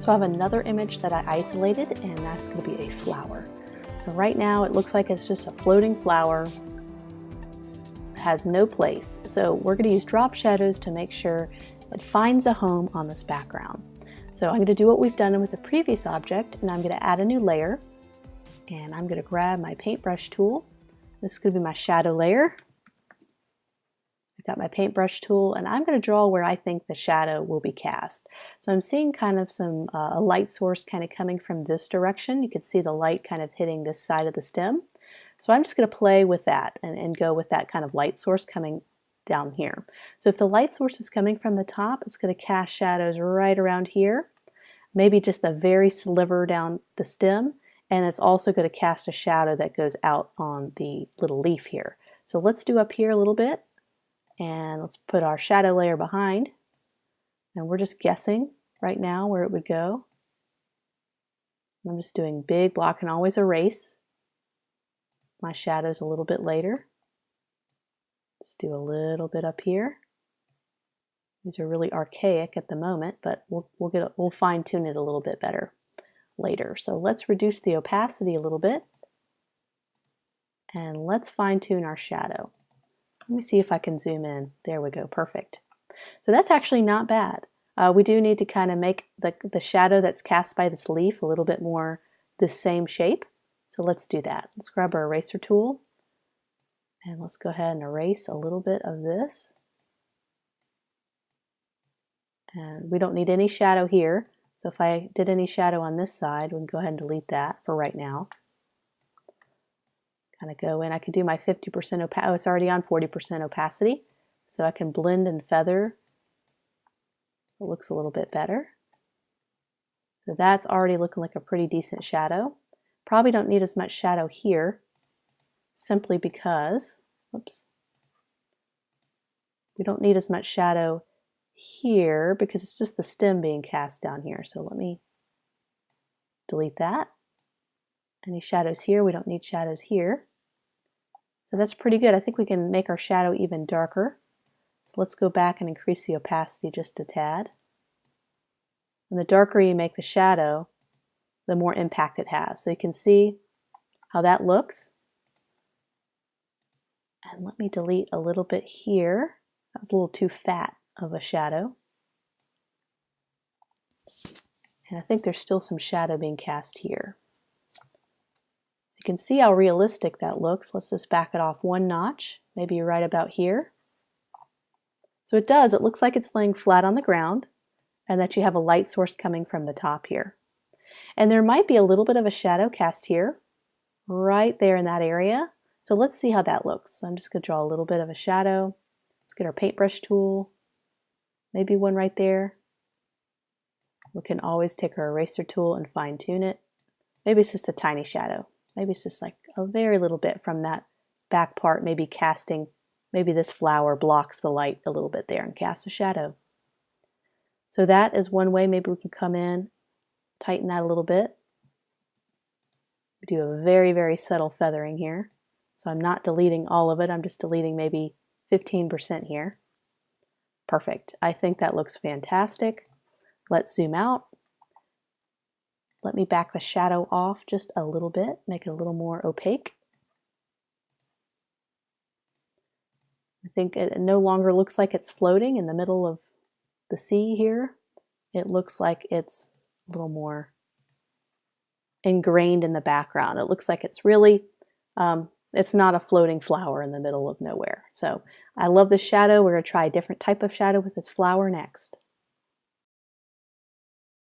So I have another image that I isolated, and that's going to be a flower. So right now it looks like it's just a floating flower, has no place. So we're going to use drop shadows to make sure it finds a home on this background. So I'm going to do what we've done with the previous object, and I'm going to add a new layer, and I'm going to grab my paintbrush tool. This is going to be my shadow layer. I've got my paintbrush tool, and I'm going to draw where I think the shadow will be cast. So I'm seeing kind of some a light source kind of coming from this direction. You can see the light kind of hitting this side of the stem. So I'm just going to play with that and go with that kind of light source coming down here. So if the light source is coming from the top, it's going to cast shadows right around here, maybe just a very sliver down the stem, and it's also going to cast a shadow that goes out on the little leaf here. So let's do up here a little bit, and let's put our shadow layer behind, and we're just guessing right now where it would go. I'm just doing big block and always erase my shadows a little bit later. Just do a little bit up here. These are really archaic at the moment, but we'll fine tune it a little bit better later. So let's reduce the opacity a little bit, and let's fine tune our shadow. Let me see if I can zoom in. There we go, perfect. So that's actually not bad. We do need to kind of make the shadow that's cast by this leaf a little bit more the same shape. So let's do that. Let's grab our eraser tool, and let's go ahead and erase a little bit of this. And we don't need any shadow here. So if I did any shadow on this side, we can go ahead and delete that for right now. Kind of go in. I can do my 50% opacity. Oh, it's already on 40% opacity. So I can blend and feather. It looks a little bit better. So that's already looking like a pretty decent shadow. Probably don't need as much shadow here, simply because, oops, we don't need as much shadow here because it's just the stem being cast down here. So let me delete that. Any shadows here? We don't need shadows here. So that's pretty good. I think we can make our shadow even darker. So let's go back and increase the opacity just a tad. And the darker you make the shadow, the more impact it has. So you can see how that looks. And let me delete a little bit here. That was a little too fat of a shadow. And I think there's still some shadow being cast here. You can see how realistic that looks. Let's just back it off one notch, maybe right about here. So it does, it looks like it's laying flat on the ground, and that you have a light source coming from the top here. And there might be a little bit of a shadow cast here, right there in that area. So let's see how that looks. So I'm just going to draw a little bit of a shadow. Let's get our paintbrush tool, maybe one right there. We can always take our eraser tool and fine tune it. Maybe it's just a tiny shadow. Maybe it's just like a very little bit from that back part, maybe casting, maybe this flower blocks the light a little bit there and casts a shadow. So that is one way. Maybe we can come in, tighten that a little bit. We do a very, very subtle feathering here. So I'm not deleting all of it. I'm just deleting maybe 15% here. Perfect. I think that looks fantastic. Let's zoom out. Let me back the shadow off just a little bit, make it a little more opaque. I think it no longer looks like it's floating in the middle of the sea here. It looks like it's a little more ingrained in the background. It looks like it's really, it's not a floating flower in the middle of nowhere. So I love this shadow. We're going to try a different type of shadow with this flower next.